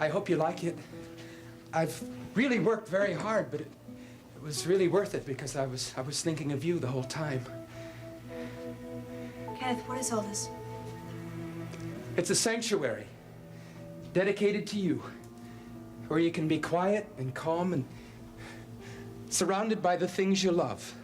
I hope you like it. I've really worked very hard, but it was really worth it because I was thinking of you the whole time. Kenneth, what is all this? It's a sanctuary dedicated to you, where you can be quiet and calm and surrounded by the things you love.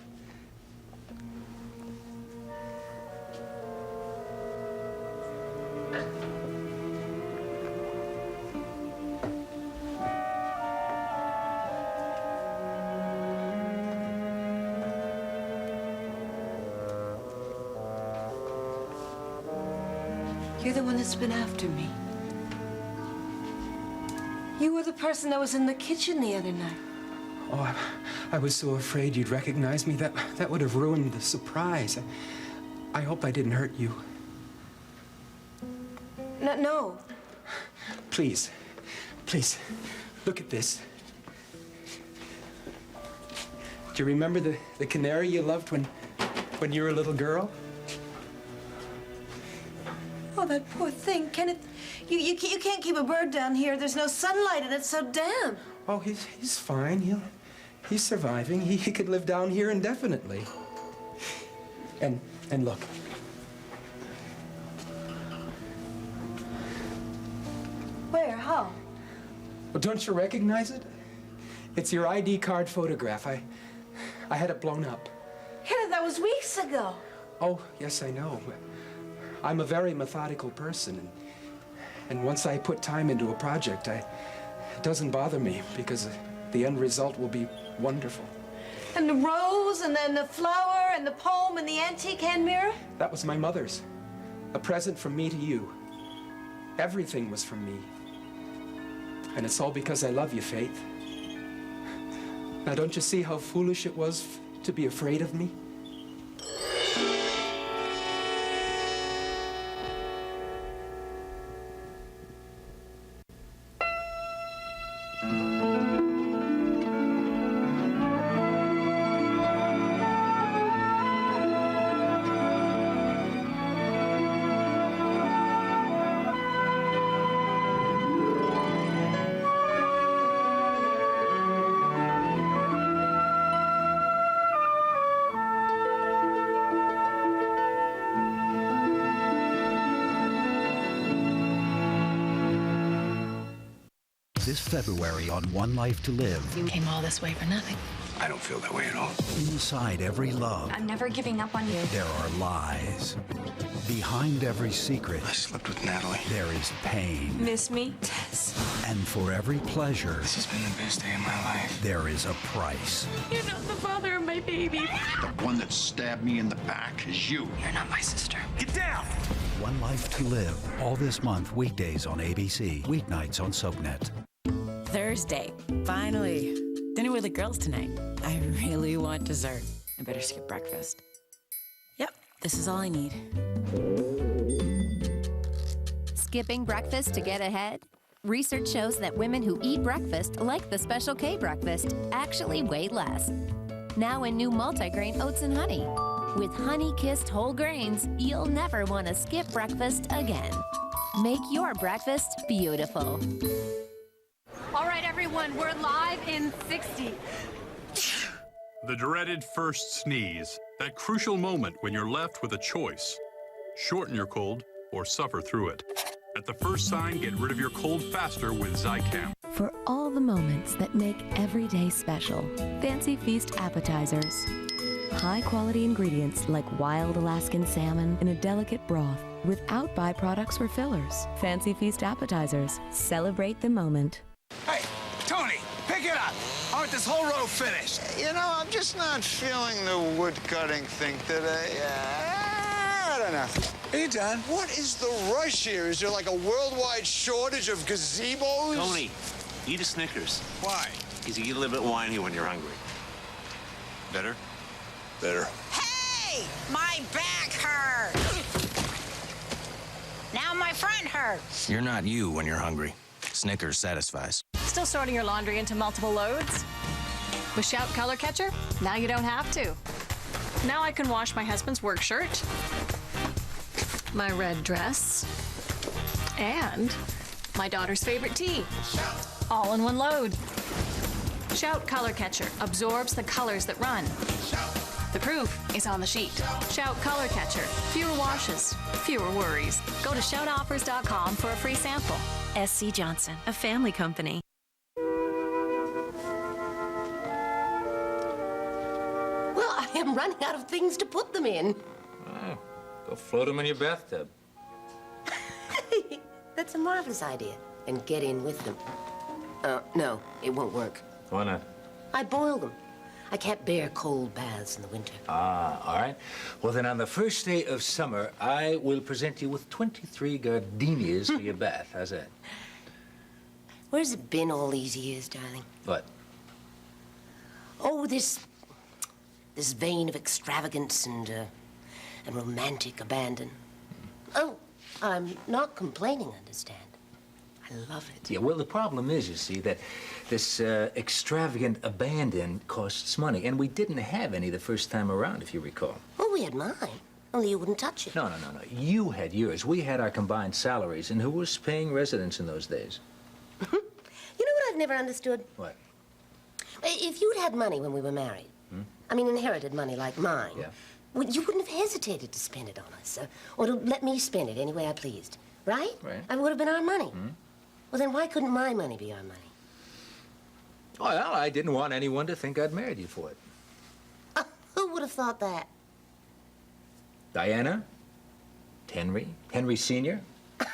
You're the one that's been after me. You were the person that was in the kitchen the other night. Oh, I was so afraid you'd recognize me. That would have ruined the surprise. I hope I didn't hurt you. No. Please, look at this. Do you remember the canary you loved when you were a little girl? Oh, that poor thing. Kenneth, you can't keep a bird down here. There's no sunlight and it's so damp. Oh, he's fine. He's surviving. He could live down here indefinitely. And look. Where? How? Well, don't you recognize it? It's your ID card photograph. I had it blown up. Kenneth, that was weeks ago. Oh, yes, I know. I'm a very methodical person, and once I put time into a project, it doesn't bother me because the end result will be wonderful. And the rose, and then the flower, and the poem, and the antique hand mirror? That was my mother's. A present from me to you. Everything was from me. And it's all because I love you, Faith. Now, don't you see how foolish it was to be afraid of me? This February on One Life to Live. You came all this way for nothing. I don't feel that way at all. Inside every love, I'm never giving up on you. there are lies. Behind every secret, I slept with Natalie. there is pain. Miss me? Tess. And for every pleasure, This has been the best day of my life. there is a price. You're not the father of my baby. The one that stabbed me in the back is you. You're not my sister. Get down! One Life to Live. All this month, weekdays on ABC, weeknights on SoapNet. Thursday. Finally. Dinner with the girls tonight. I really want dessert. I better skip breakfast. Yep, this is all I need. Skipping breakfast to get ahead? Research shows that women who eat breakfast, like the Special K breakfast, actually weigh less. Now in new multigrain oats and honey. With honey-kissed whole grains, you'll never want to skip breakfast again. Make your breakfast beautiful. All right, everyone, we're live in 60. The dreaded first sneeze. That crucial moment when you're left with a choice. Shorten your cold or suffer through it. At the first sign, get rid of your cold faster with Zicam. For all the moments that make every day special, Fancy Feast appetizers. High-quality ingredients like wild Alaskan salmon in a delicate broth without byproducts or fillers. Fancy Feast appetizers. Celebrate the moment. Hey, Tony, pick it up! Aren't this whole row finished? You know, I'm just not feeling the wood cutting thing today. I don't know. Hey, Don. What is the rush here? Is there like a worldwide shortage of gazebos? Tony, eat a Snickers. Why? Because you get a little bit whiny when you're hungry. Better? Better. Hey! My back hurts! Now my front hurts. You're not you when you're hungry. Snickers satisfies. Still sorting your laundry into multiple loads? With Shout Color Catcher, now you don't have to. Now I can wash my husband's work shirt, my red dress, and my daughter's favorite tea. All in one load. Shout Color Catcher absorbs the colors that run. The proof is on the sheet. Shout Color Catcher. Fewer washes, fewer worries. Go to shoutoffers.com for a free sample. SC Johnson, a family company. Well, I am running out of things to put them in. Oh, go float them in your bathtub. That's a marvelous idea. And get in with them. No, it won't work. Why not? I boil them. I can't bear cold baths in the winter. Ah, all right. Well, then on the first day of summer, I will present you with 23 gardenias for your bath. How's that? Where's it been all these years, darling? What? Oh, this vein of extravagance and romantic abandon. Oh, I'm not complaining, understand? I love it. Yeah, well, the problem is, you see, that this extravagant abandon costs money, and we didn't have any the first time around, if you recall. Oh, we had mine, only you wouldn't touch it. No. You had yours. We had our combined salaries, and who was paying residents in those days? You know what I've never understood? What? If you'd had money when we were married, I mean inherited money like mine, Yeah. well, you wouldn't have hesitated to spend it on us, or to let me spend it any way I pleased, right? Right. It would have been our money. Well, then why couldn't my money be our money? Well, I didn't want anyone to think I'd married you for it. Who would have thought that? Diana? Henry Sr.? It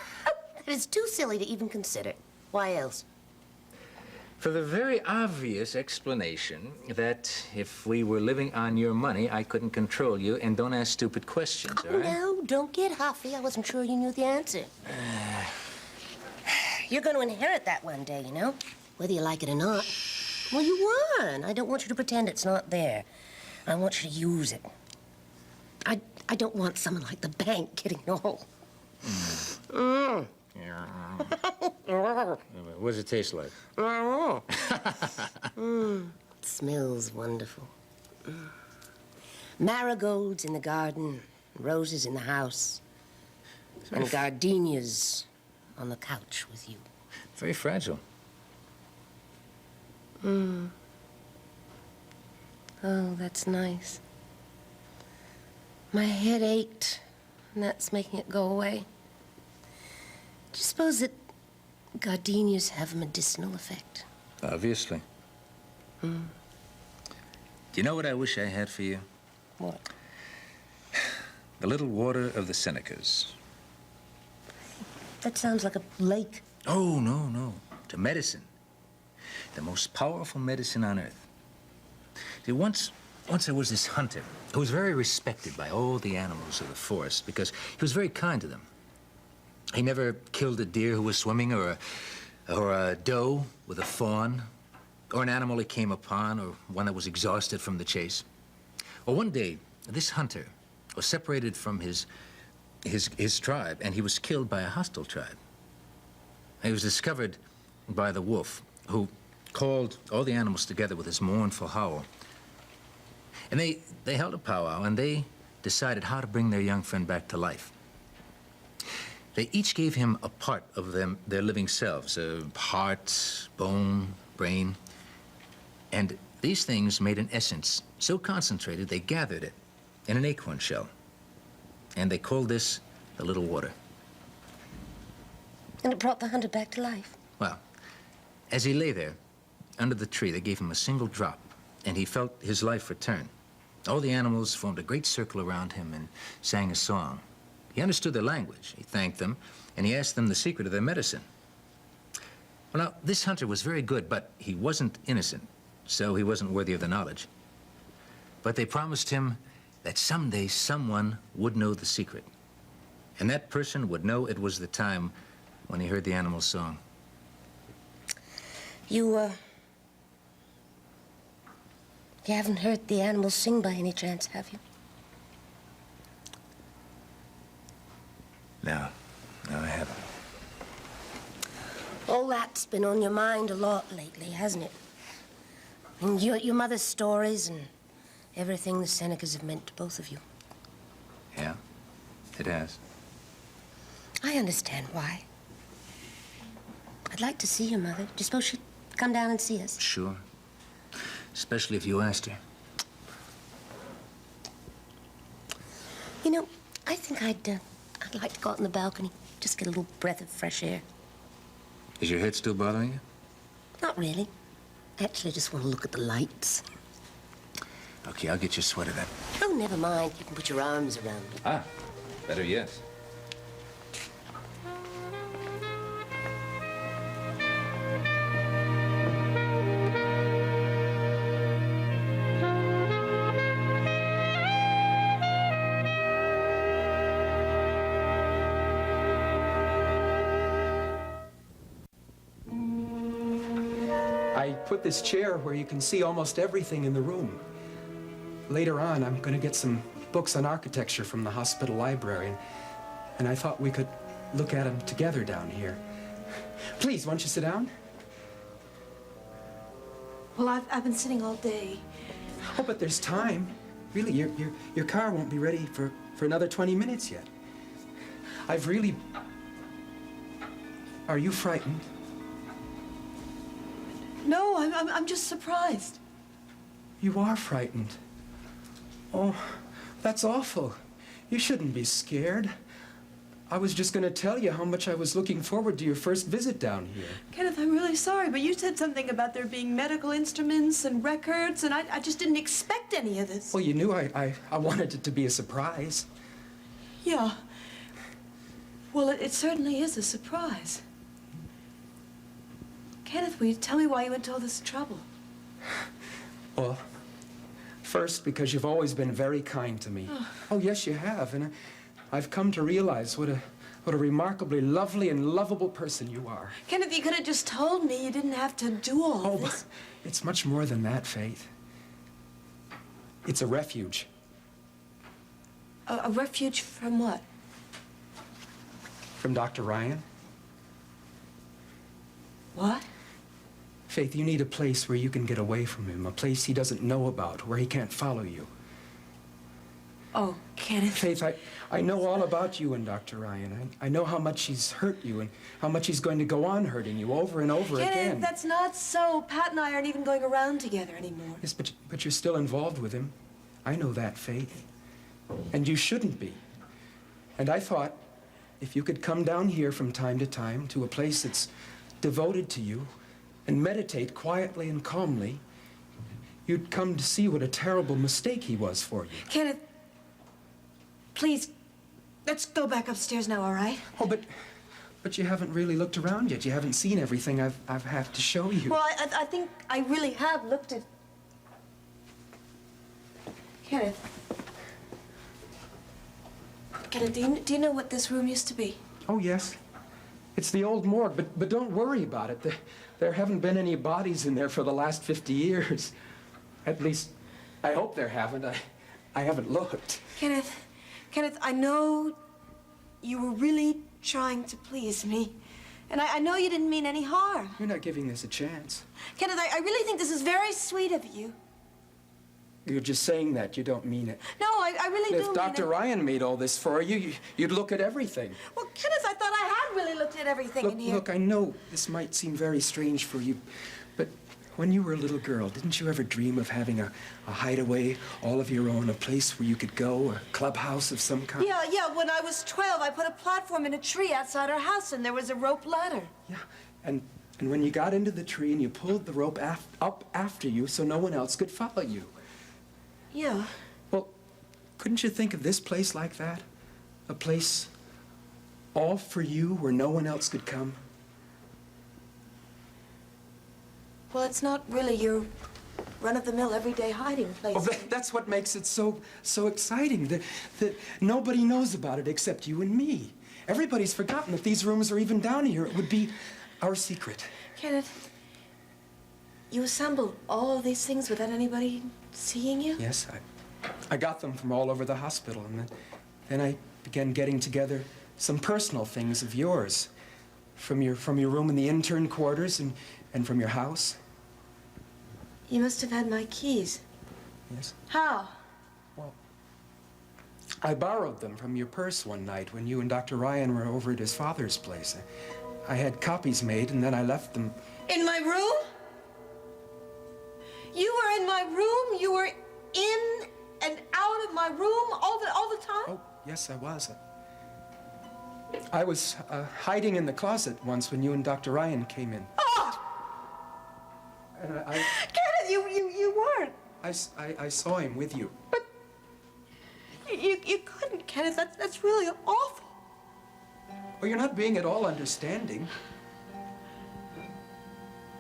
is too silly to even consider. Why else? For the very obvious explanation that if we were living on your money, I couldn't control you, and don't ask stupid questions, all right? No, don't get huffy. I wasn't sure you knew the answer. You're going to inherit that one day, you know, whether you like it or not. Well, you won. I don't want you to pretend it's not there. I want you to use it. I don't want someone like the bank getting it all. What does it taste like? It smells wonderful. Marigolds in the garden, roses in the house, and gardenias on the couch with you. Very fragile. Oh, that's nice. My head ached, and that's making it go away. Do you suppose that gardenias have a medicinal effect? Obviously. Do you know what I wish I had for you? What? The little water of the Senecas. That sounds like a lake. Oh, no. To medicine. The most powerful medicine on earth. See, once there was this hunter who was very respected by all the animals of the forest because he was very kind to them. He never killed a deer who was swimming or a doe with a fawn or an animal he came upon or one that was exhausted from the chase. Well, one day, this hunter was separated from his tribe, and he was killed by a hostile tribe. He was discovered by the wolf, who called all the animals together with his mournful howl. And they held a powwow, and they decided how to bring their young friend back to life. They each gave him a part of their living selves, heart, bone, brain. And these things made an essence so concentrated they gathered it in an acorn shell. And they called this the little water. And it brought the hunter back to life. Well, as he lay there under the tree, they gave him a single drop, and he felt his life return. All the animals formed a great circle around him and sang a song. He understood their language. He thanked them, and he asked them the secret of their medicine. Well, now, this hunter was very good, but he wasn't innocent, so he wasn't worthy of the knowledge. But they promised him that someday someone would know the secret. And that person would know it was the time when he heard the animal's song. You haven't heard the animals sing by any chance, have you? No, I haven't. All that's been on your mind a lot lately, hasn't it? And your mother's stories and everything the Senecas have meant to both of you. Yeah, it has. I understand why. I'd like to see your mother. Do you suppose she'd come down and see us? Sure. Especially if you asked her. You know, I think I'd like to go out on the balcony. Just get a little breath of fresh air. Is your head still bothering you? Not really. Actually, I just want to look at the lights. Okay, I'll get you a sweater then. Oh, never mind. You can put your arms around me. Ah, better yes. I put this chair where you can see almost everything in the room. Later on, I'm going to get some books on architecture from the hospital library, and I thought we could look at them together down here. Please, won't you sit down? Well, I've been sitting all day. Oh, but there's time. Really, your car won't be ready for another 20 minutes yet. I've really... Are you frightened? No, I'm just surprised. You are frightened. Oh, that's awful. You shouldn't be scared. I was just going to tell you how much I was looking forward to your first visit down here. Kenneth, I'm really sorry, but you said something about there being medical instruments and records, and I just didn't expect any of this. Well, you knew I wanted it to be a surprise. Yeah. Well, it certainly is a surprise. Kenneth, will you tell me why you went to all this trouble? Well, first, because you've always been very kind to me. Oh, yes, you have. And I've come to realize what a remarkably lovely and lovable person you are. Kenneth, you could have just told me. You didn't have to do all this. But it's much more than that, Faith. It's a refuge. A refuge from what? From Dr. Ryan. What? Faith, you need a place where you can get away from him, a place he doesn't know about, where he can't follow you. Oh, Kenneth. Faith, I know all about you and Dr. Ryan. I know how much he's hurt you and how much he's going to go on hurting you over and over Kenneth, again. that's not so. Pat and I aren't even going around together anymore. Yes, but you're still involved with him. I know that, Faith. And you shouldn't be. And I thought if you could come down here from time to time to a place that's devoted to you and meditate quietly and calmly, you'd come to see what a terrible mistake he was for you. Kenneth, please, let's go back upstairs now, all right? Oh, but you haven't really looked around yet. You haven't seen everything I've had to show you. Well, I think I really have looked at... Kenneth, do you know what this room used to be? Oh, yes. It's the old morgue, but don't worry about it. There haven't been any bodies in there for the last 50 years. At least, I hope there haven't. I haven't looked. Kenneth, I know you were really trying to please me. And I know you didn't mean any harm. You're not giving this a chance. Kenneth, I really think this is very sweet of you. You're just saying that. You don't mean it. No, I really do If mean Dr. it. Ryan made all this for you, you'd look at everything. Well, Kenneth, I thought I had really looked at everything in here. Look, I know this might seem very strange for you, but when you were a little girl, didn't you ever dream of having a hideaway all of your own, a place where you could go, a clubhouse of some kind? Yeah, when I was 12, I put a platform in a tree outside our house, and there was a rope ladder. Yeah, and when you got into the tree and you pulled the rope up after you so no one else could follow you. Yeah. Well, couldn't you think of this place like that? A place all for you where no one else could come? Well, it's not really your run-of-the-mill, everyday hiding place. Oh, that's what makes it so exciting, that nobody knows about it except you and me. Everybody's forgotten that these rooms are even down here. It would be our secret. Kenneth, you assembled all these things without anybody seeing you? Yes, I got them from all over the hospital, and then I began getting together some personal things of yours, from your room in the intern quarters and from your house. You must have had my keys. Yes. How? Well, I borrowed them from your purse one night when you and Dr. Ryan were over at his father's place. I had copies made, and then I left them. In my room? You were in my room? You were in and out of my room all the time? Oh, yes, I was. I was hiding in the closet once when you and Dr. Ryan came in. Oh! And Kenneth, you weren't. I saw him with you. But you couldn't, Kenneth. That's really awful. Well, you're not being at all understanding.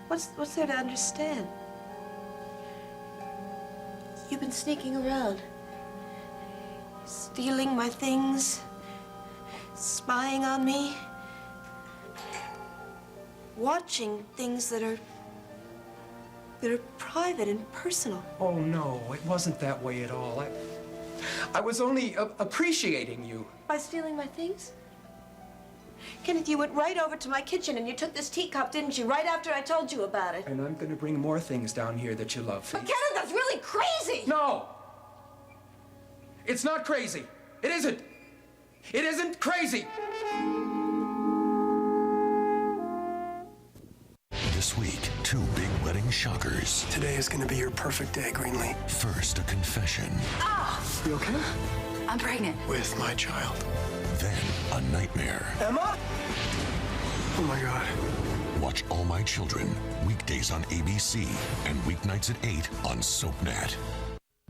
What's there to understand? You've been sneaking around, stealing my things, spying on me, watching things that are private and personal. Oh, no, it wasn't that way at all. I was only appreciating you. By stealing my things? Kenneth, you went right over to my kitchen and you took this teacup, didn't you? Right after I told you about it. And I'm gonna bring more things down here that you love. But Kenneth, that's really crazy! No! It's not crazy. It isn't. It isn't crazy. This week, 2 big wedding shockers. Today is gonna be your perfect day, Greenlee. First, a confession. Ah! You okay? I'm pregnant. With my child. Then, a nightmare. Emma? Oh my God. Watch All My Children, weekdays on ABC and weeknights at 8 on SoapNet.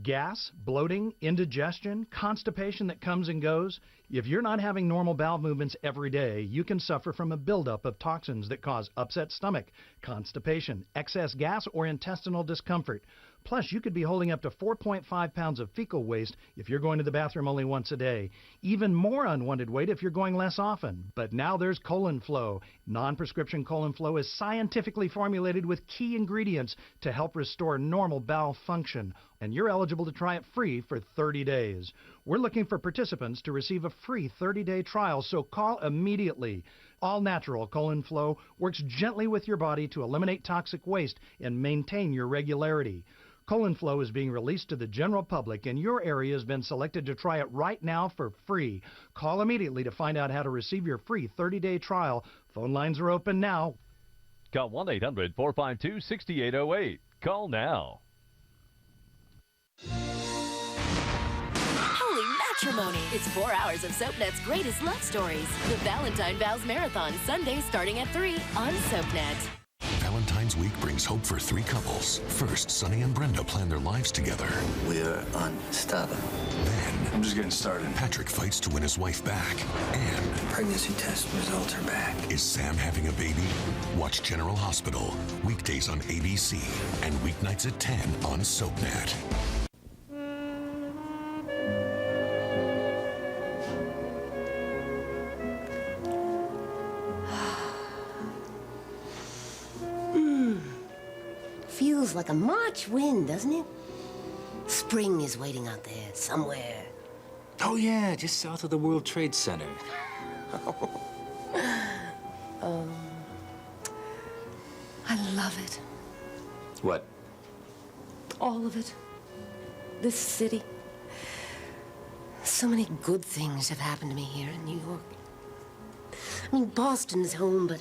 Gas, bloating, indigestion, constipation that comes and goes. If you're not having normal bowel movements every day, you can suffer from a buildup of toxins that cause upset stomach, constipation, excess gas, or intestinal discomfort. Plus, you could be holding up to 4.5 pounds of fecal waste if you're going to the bathroom only once a day. Even more unwanted weight if you're going less often. But now there's Colon Flow. Non-prescription Colon Flow is scientifically formulated with key ingredients to help restore normal bowel function. And you're eligible to try it free for 30 days. We're looking for participants to receive a free 30-day trial, so call immediately. All-natural Colon Flow works gently with your body to eliminate toxic waste and maintain your regularity. Colon Flow is being released to the general public, and your area has been selected to try it right now for free. Call immediately to find out how to receive your free 30-day trial. Phone lines are open now. Call 1-800-452-6808. Call now. Holy matrimony! It's 4 hours of SoapNet's greatest love stories. The Valentine Vows Marathon, Sunday starting at 3 on SoapNet. Valentine's Week brings hope for 3 couples. First, Sonny and Brenda plan their lives together. We're unstoppable. Then, I'm just getting started. Patrick fights to win his wife back. And Pregnancy test results are back. is Sam having a baby? Watch General Hospital, weekdays on ABC and weeknights at 10 on SoapNet. Feels like a March wind, doesn't it? Spring is waiting out there somewhere. Oh, yeah, just south of the World Trade Center. I love it. What? All of it. This city. So many good things have happened to me here in New York. I mean, Boston's home,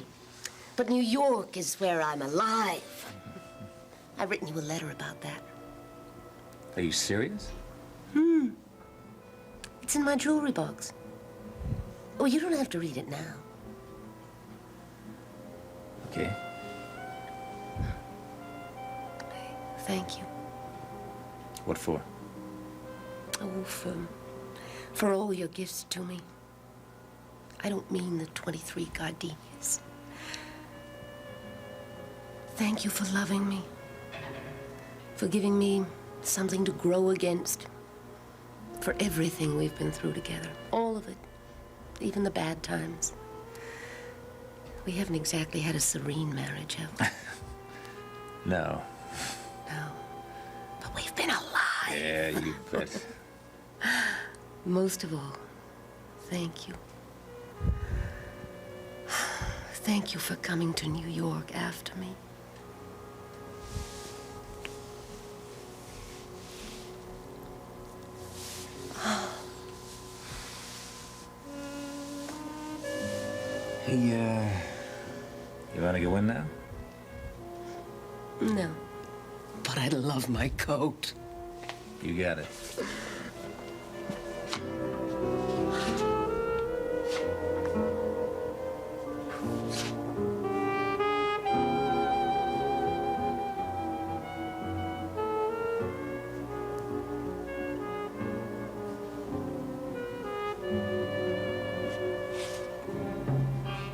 but New York is where I'm alive. I've written you a letter about that. Are you serious? It's in my jewelry box. Oh, you don't have to read it now. Okay. Thank you. What for? Oh, for all your gifts to me. I don't mean the 23 gardenias. Thank you for loving me. For giving me something to grow against. For everything we've been through together. All of it. Even the bad times. We haven't exactly had a serene marriage, have we? No. No. But we've been alive. Yeah, you bet. Most of all, thank you. Thank you for coming to New York after me. He You want to go in now? No. But I love my coat. You got it.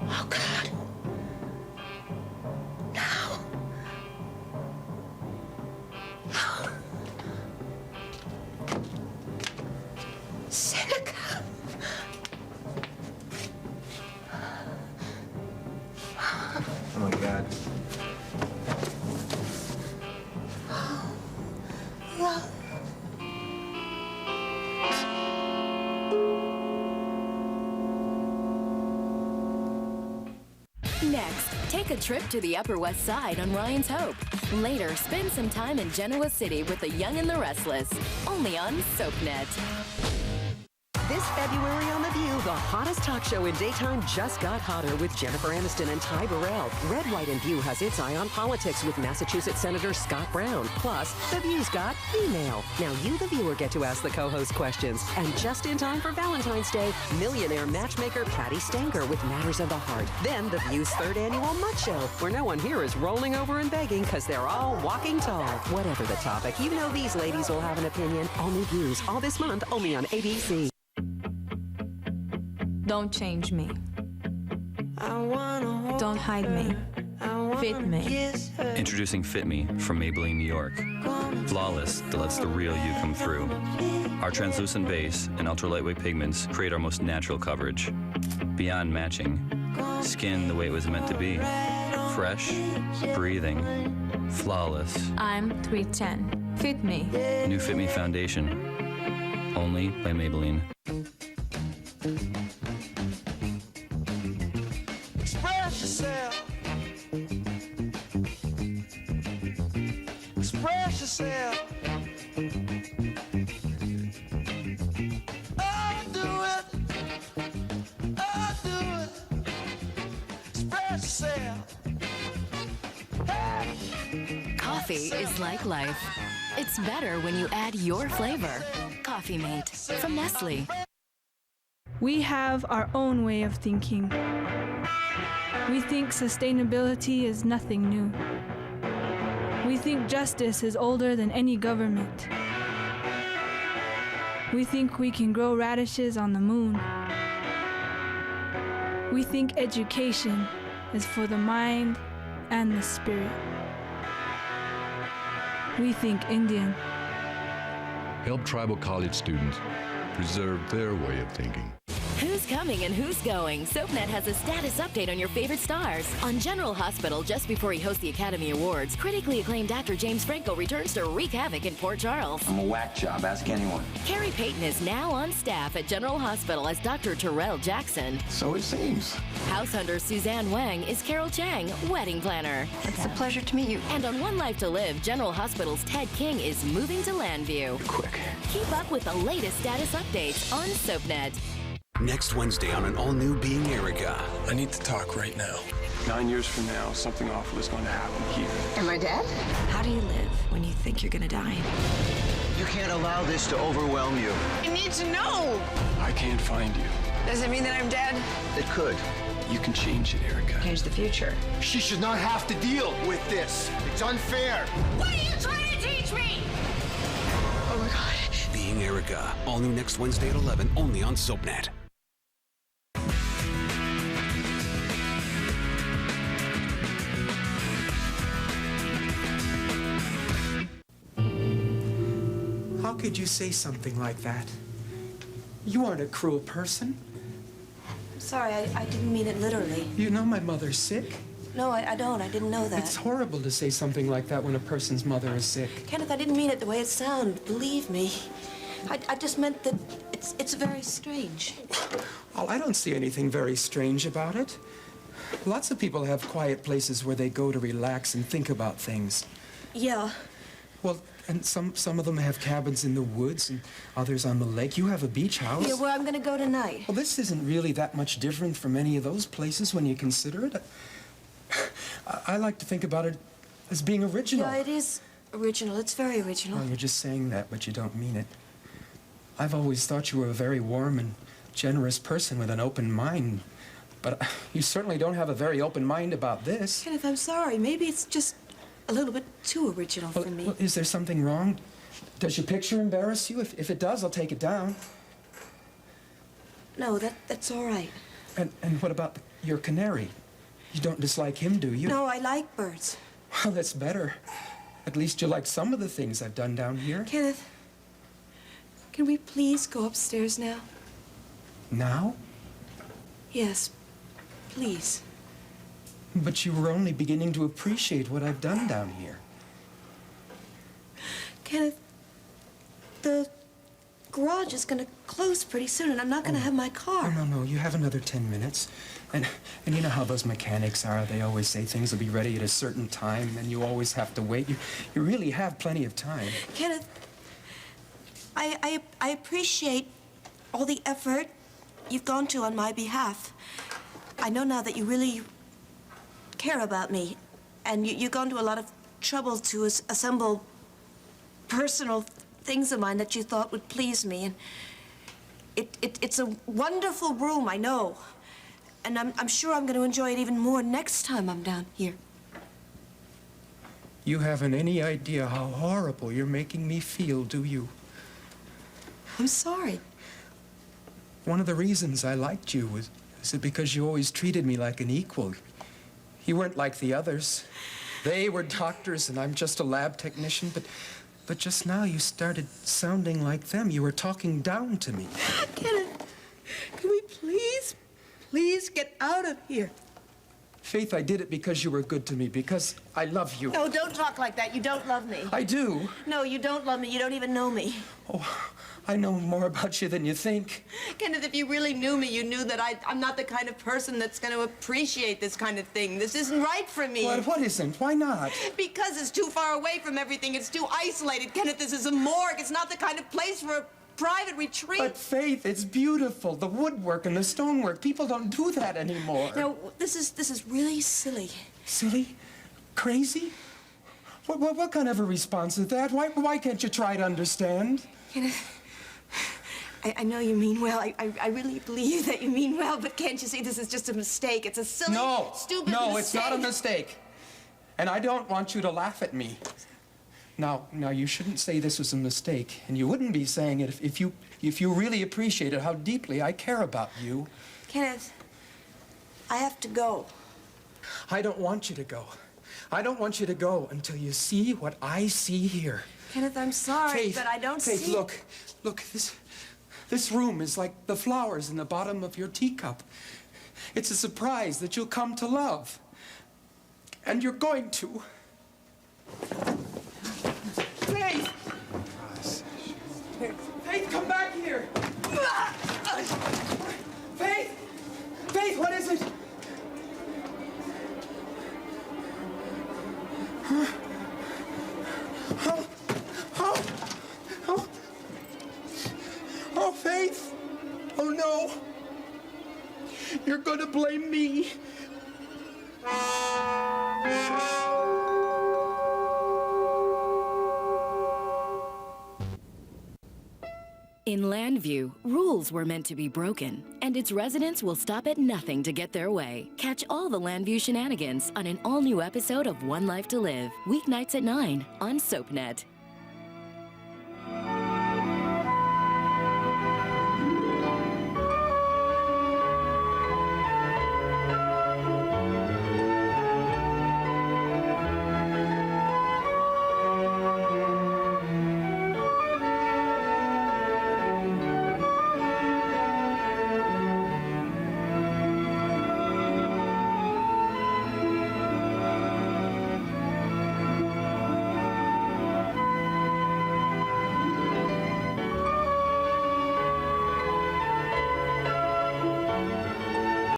Oh, God. No. No. Seneca. Oh, my God. Love. Next, take a trip to the Upper West Side on Ryan's Hope. Later, spend some time in Genoa City with the Young and the Restless. Only on SoapNet. This February on The View, the hottest talk show in daytime just got hotter with Jennifer Aniston and Ty Burrell. Red, White, and View has its eye on politics with Massachusetts Senator Scott Brown. Plus, The View's got email. Now you, the viewer, get to ask the co-host questions. And just in time for Valentine's Day, millionaire matchmaker Patty Stanker with Matters of the Heart. Then The View's third annual Mutt Show, where no one here is rolling over and begging because they're all walking tall. Whatever the topic, you know these ladies will have an opinion. All new Views, all this month, only on ABC. Don't change me. Don't hide me. Fit me. Introducing Fit Me from Maybelline, New York. Flawless that lets the real you come through. Our translucent base and ultra lightweight pigments create our most natural coverage. Beyond matching, skin the way it was meant to be. Fresh, breathing, flawless. I'm 310. Fit me. New Fit Me Foundation. Only by Maybelline. Express yourself. Express yourself. Oh, do it. Oh, do it. Express yourself. Coffee is like life. It's better when you add your flavor. Coffee Mate from Nestle. We have our own way of thinking. We think sustainability is nothing new. We think justice is older than any government. We think we can grow radishes on the moon. We think education is for the mind and the spirit. We think Indian. Help tribal college students preserve their way of thinking. Who's coming and who's going? SoapNet has a status update on your favorite stars. On General Hospital, just before he hosts the Academy Awards, critically acclaimed actor James Franco returns to wreak havoc in Port Charles. I'm a whack job, ask anyone. Carrie Payton is now on staff at General Hospital as Dr. Terrell Jackson. So it seems. House hunter Suzanne Wang is Carol Chang, wedding planner. It's a pleasure to meet you. And on One Life to Live, General Hospital's Ted King is moving to Landview. Quick. Keep up with the latest status updates on SoapNet. Next Wednesday on an all-new Being Erica. I need to talk right now. 9 years from now, something awful is going to happen here. Am I dead? How do you live when you think you're gonna die? You can't allow this to overwhelm you. I need to know. I can't find you. Does it mean that I'm dead? It could. You can change it, Erica. Change the future. She should not have to deal with this. It's unfair. What are you trying to teach me? Oh my God. Being Erica. All new next Wednesday at 11, only on SoapNet. How could you say something like that? You aren't a cruel person. I'm sorry, I didn't mean it literally. You know my mother's sick. No, I don't. I didn't know that. It's horrible to say something like that when a person's mother is sick. Kenneth, I didn't mean it the way it sounded. Believe me. I just meant that it's very strange. Well, I don't see anything very strange about it. Lots of people have quiet places where they go to relax and think about things. Yeah. Well, and some of them have cabins in the woods and others on the lake. You have a beach house. Yeah, where I'm gonna go tonight. Well, this isn't really that much different from any of those places when you consider it. I like to think about it as being original. Yeah, it is original. It's very original. Well, you're just saying that, but you don't mean it. I've always thought you were a very warm and generous person with an open mind. But you certainly don't have a very open mind about this. Kenneth, I'm sorry. Maybe it's just a little bit too original for me. Well, is there something wrong? Does your picture embarrass you? If it does, I'll take it down. No, that's all right. And what about your canary? You don't dislike him, do you? No, I like birds. Well, that's better. At least you like some of the things I've done down here. Kenneth, can we please go upstairs now? Now? Yes, please. But you were only beginning to appreciate what I've done down here. Kenneth, the garage is going to close pretty soon, and I'm not going to have my car. No, you have another 10 minutes. And you know how those mechanics are. They always say things will be ready at a certain time, and you always have to wait. You really have plenty of time. Kenneth, I appreciate all the effort you've gone to on my behalf. I know now that you really care about me, and you've gone to a lot of trouble to assemble personal things of mine that you thought would please me. And it's a wonderful room, I know. And I'm sure I'm going to enjoy it even more next time I'm down here. You haven't any idea how horrible you're making me feel, do you? I'm sorry. One of the reasons I liked you was it because you always treated me like an equal. You weren't like the others. They were doctors and I'm just a lab technician, but just now you started sounding like them. You were talking down to me. Kenneth, can we please get out of here? Faith, I did it because you were good to me, because I love you. No, don't talk like that. You don't love me. I do. No, you don't love me. You don't even know me. Oh, I know more about you than you think. Kenneth, if you really knew me, you knew that I'm not the kind of person that's going to appreciate this kind of thing. This isn't right for me. What isn't? Why not? Because it's too far away from everything. It's too isolated. Kenneth, this is a morgue. It's not the kind of place for a private retreat. But Faith, it's beautiful. The woodwork and the stonework. People don't do that anymore. No, this is really silly. Silly? Crazy? What kind of a response is that? Why can't you try to understand? Kenneth, I know you mean well. I really believe that you mean well, but can't you see this is just a mistake? It's a silly, stupid mistake. No, it's not a mistake. And I don't want you to laugh at me. Now, you shouldn't say this was a mistake, and you wouldn't be saying it if you really appreciated how deeply I care about you. Kenneth, I have to go. I don't want you to go. I don't want you to go until you see what I see here. Kenneth, I'm sorry, Faith, but I don't Faith, see... look, this room is like the flowers in the bottom of your teacup. It's a surprise that you'll come to love. And you're going to. Faith! Faith, come back here! Faith, what is it? Oh, Faith! Oh, no! You're gonna blame me! In Landview, rules were meant to be broken, and its residents will stop at nothing to get their way. Catch all the Landview shenanigans on an all-new episode of One Life to Live, weeknights at 9 on SoapNet.